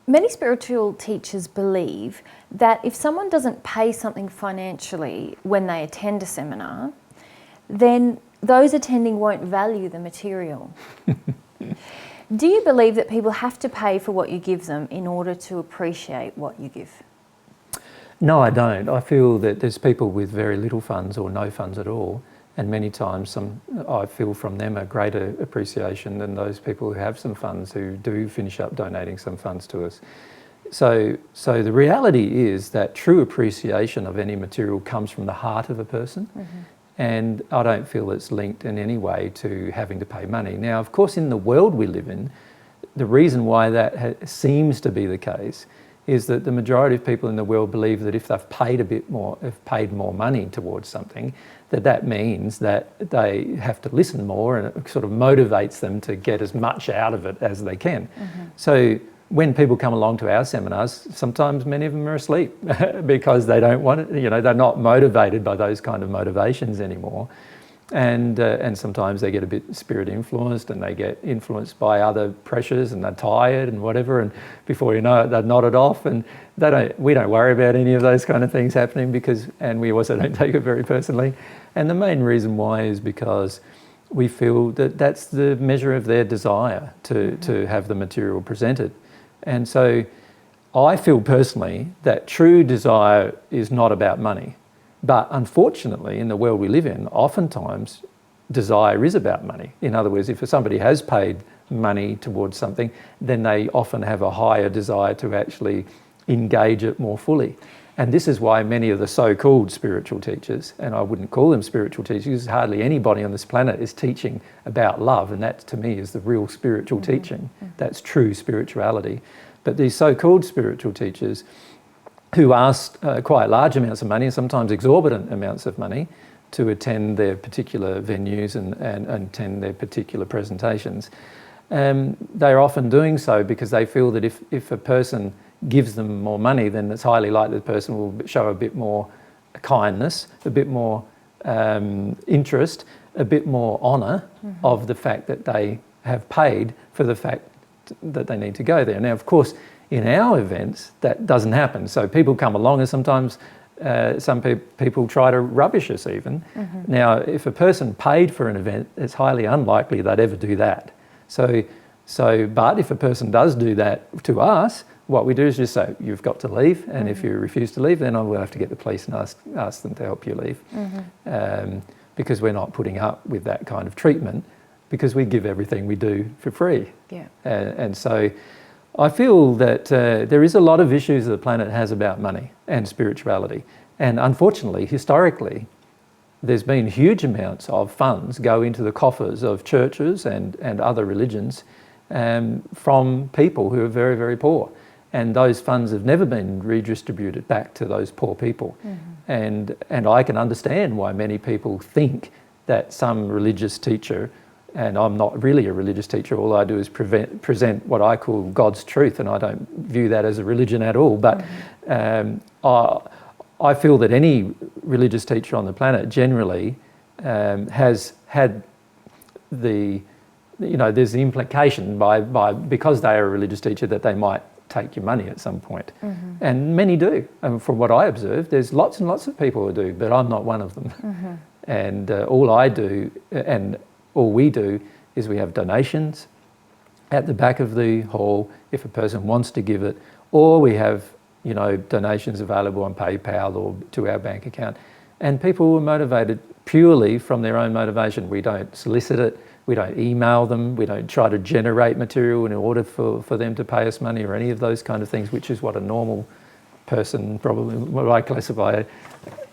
Many spiritual teachers believe that if someone doesn't pay something financially when they attend a seminar, then those attending won't value the material. Do you believe that people have to pay for what you give them in order to appreciate what you give? No, I don't. I feel that there's people with very little funds or no funds at all, and many times I feel from them a greater appreciation than those people who have some funds who do finish up donating some funds to us. So the reality is that true appreciation of any material comes from the heart of a person, and I don't feel it's linked in any way to having to pay money. Now, of course, in the world we live in, the reason why that seems to be the case is that the majority of people in the world believe that if they've paid a bit more, have paid more money towards something, that means that they have to listen more, and it sort of motivates them to get as much out of it as they can. So when people come along to our seminars, sometimes many of them are asleep because they don't want it, they're not motivated by those kind of motivations anymore. And sometimes they get a bit spirit influenced, and they get influenced by other pressures, and they're tired and whatever, and before you know it, they're nodded off, and we don't worry about any of those kind of things happening and we also don't take it very personally. And the main reason why is because we feel that that's the measure of their desire to have the material presented. And so I feel personally that true desire is not about money. But unfortunately, in the world we live in, oftentimes desire is about money. In other words, if somebody has paid money towards something, then they often have a higher desire to actually engage it more fully. And this is why many of the so-called spiritual teachers, and I wouldn't call them spiritual teachers, because hardly anybody on this planet is teaching about love, and that to me is the real spiritual teaching. That's true spirituality. But these so-called spiritual teachers who ask quite large amounts of money, and sometimes exorbitant amounts of money, to attend their particular venues and attend their particular presentations. They're often doing so because they feel that if a person gives them more money, then it's highly likely the person will show a bit more kindness, a bit more interest, a bit more honour of the fact that they have paid for the fact that they need to go there. Now, of course, in our events, that doesn't happen. So people come along, and sometimes some people try to rubbish us even. Now, if a person paid for an event, it's highly unlikely they'd ever do that. But if a person does do that to us, what we do is just say, you've got to leave, and if you refuse to leave, then I will have to get the police and ask them to help you leave. Because we're not putting up with that kind of treatment, because we give everything we do for free. And so I feel that there is a lot of issues the planet has about money and spirituality. And unfortunately, historically, there's been huge amounts of funds go into the coffers of churches and other religions from people who are very, very poor. And those funds have never been redistributed back to those poor people. And I can understand why many people think that some religious teacher, and I'm not really a religious teacher, all I do is present what I call God's truth, and I don't view that as a religion at all. But I feel that any religious teacher on the planet generally has had there's the implication because they are a religious teacher that they might take your money at some point. And many do. And from what I observe, there's lots and lots of people who do, but I'm not one of them. And all I do, and all we do, is we have donations at the back of the hall if a person wants to give it, or we have donations available on PayPal or to our bank account. And people are motivated purely from their own motivation. We don't solicit it, we don't email them, we don't try to generate material in order for them to pay us money or any of those kind of things, which is what a normal person, probably what I classify,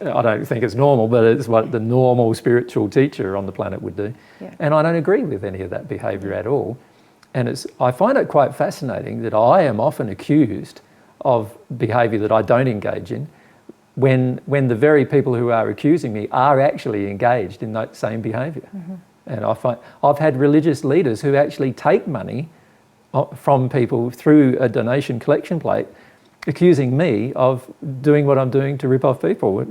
I don't think it's normal, but it's what the normal spiritual teacher on the planet would do. And I don't agree with any of that behaviour at all. And I find it quite fascinating that I am often accused of behaviour that I don't engage in, when the very people who are accusing me are actually engaged in that same behaviour. And I find I've had religious leaders who actually take money from people through a donation collection plate accusing me of doing what I'm doing to rip off people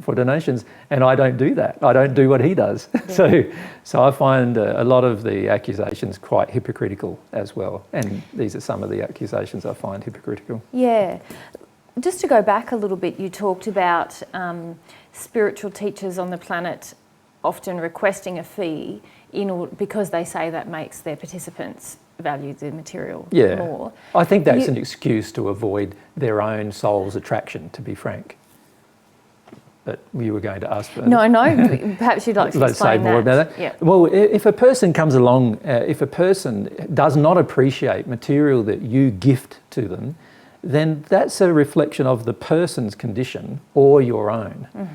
for donations, and I don't do that. I don't do what he does. Yeah. So I find a lot of the accusations quite hypocritical as well, and these are some of the accusations I find hypocritical. Yeah. Just to go back a little bit, you talked about spiritual teachers on the planet often requesting a fee because they say that makes their participants value the material more. I think that's an excuse to avoid their own soul's attraction, to be frank. But you were going to ask further. No, perhaps you'd like to Let's say explain more about that. Yeah. Well, if a person comes along, if a person does not appreciate material that you gift to them, then that's a reflection of the person's condition or your own. Mm-hmm.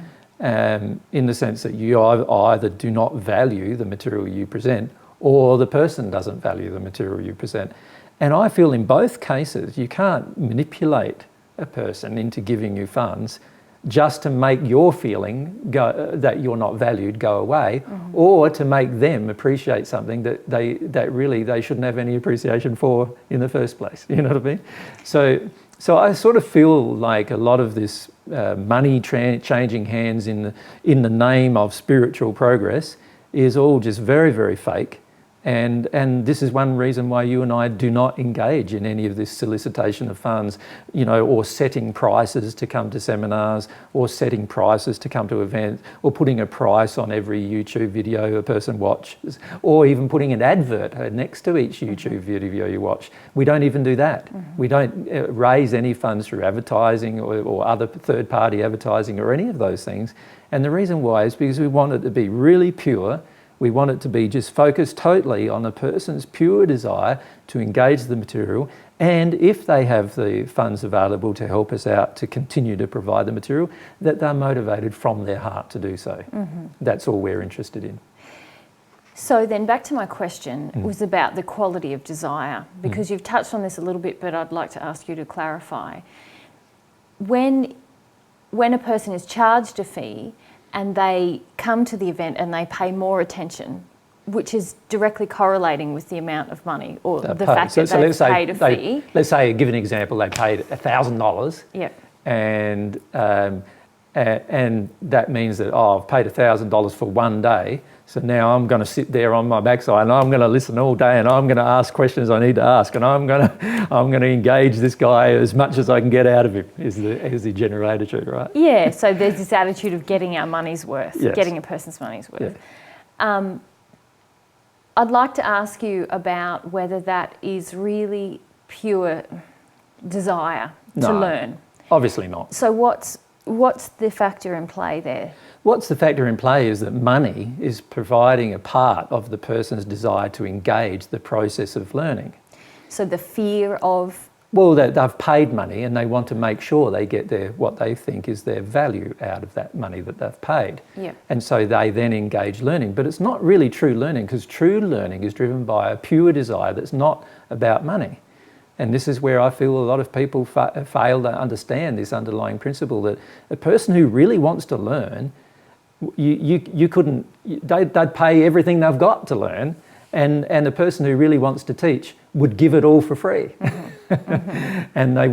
In the sense that you either do not value the material you present, or the person doesn't value the material you present. And I feel in both cases you can't manipulate a person into giving you funds just to make your feeling that you're not valued go away, mm-hmm. or to make them appreciate something that they shouldn't have any appreciation for in the first place. You know what I mean? So I sort of feel like a lot of this money changing hands in the name of spiritual progress is all just very, very fake. And this is one reason why you and I do not engage in any of this solicitation of funds, or setting prices to come to seminars, or setting prices to come to events, or putting a price on every YouTube video a person watches, or even putting an advert next to each YouTube video you watch. We don't even do that. Mm-hmm. We don't raise any funds through advertising or other third-party advertising or any of those things. And the reason why is because we want it to be really pure. We want it to be just focused totally on a person's pure desire to engage the material, and if they have the funds available to help us out to continue to provide the material, that they're motivated from their heart to do so. Mm-hmm. That's all we're interested in. So then back to my question was about the quality of desire, because you've touched on this a little bit, but I'd like to ask you to clarify. When a person is charged a fee, and they come to the event and they pay more attention, which is directly correlating with the amount of money or the fact that they've paid a fee. Let's say, give an example, they paid $1,000. Yep. And that means that, I've paid $1,000 for one day, so now I'm going to sit there on my backside and I'm going to listen all day and I'm going to ask questions I need to ask, and I'm going to engage this guy as much as I can get out of him, is the general attitude, right? Yeah, so there's this attitude of getting our money's worth, yes. Getting a person's money's worth. Yeah. I'd like to ask you about whether that is really pure desire to learn. Obviously not. So what's the factor in play there? What's the factor in play is that money is providing a part of the person's desire to engage the process of learning. So the fear of... Well, they've paid money and they want to make sure they get what they think is their value out of that money that they've paid. Yep. And so they then engage learning. But it's not really true learning, because true learning is driven by a pure desire that's not about money. And this is where I feel a lot of people fail to understand this underlying principle, that a person who really wants to learn, they'd pay everything they've got to learn, and a person who really wants to teach would give it all for free. Mm-hmm. Mm-hmm. And they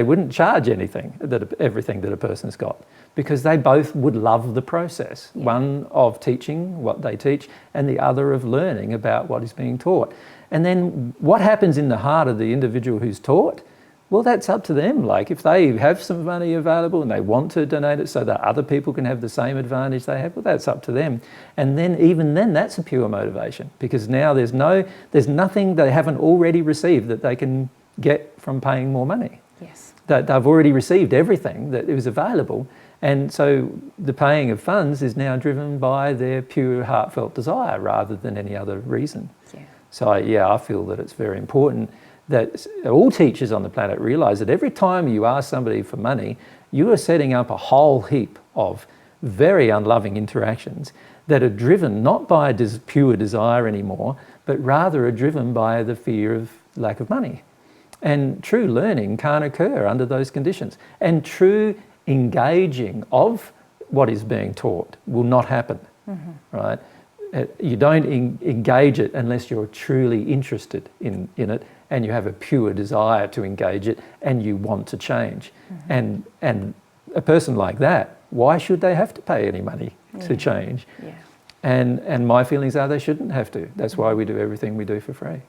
wouldn't charge everything that a person's got, because they both would love the process. Yeah. One of teaching what they teach, and the other of learning about what is being taught. And then what happens in the heart of the individual who's taught, well, that's up to them. Like, if they have some money available and they want to donate it so that other people can have the same advantage they have, well, that's up to them. And then even then, that's a pure motivation, because now there's nothing they haven't already received that they can get from paying more money. Yes. That they've already received everything that is available. And so the paying of funds is now driven by their pure heartfelt desire rather than any other reason. Yeah. So I feel that it's very important that all teachers on the planet realise that every time you ask somebody for money, you are setting up a whole heap of very unloving interactions that are driven not by pure desire anymore, but rather are driven by the fear of lack of money. And true learning can't occur under those conditions. And true engaging of what is being taught will not happen, right? You don't engage it unless you're truly interested in it and you have a pure desire to engage it and you want to change. And a person like that, why should they have to pay any money to change? Yeah. And my feelings are they shouldn't have to. That's why we do everything we do for free.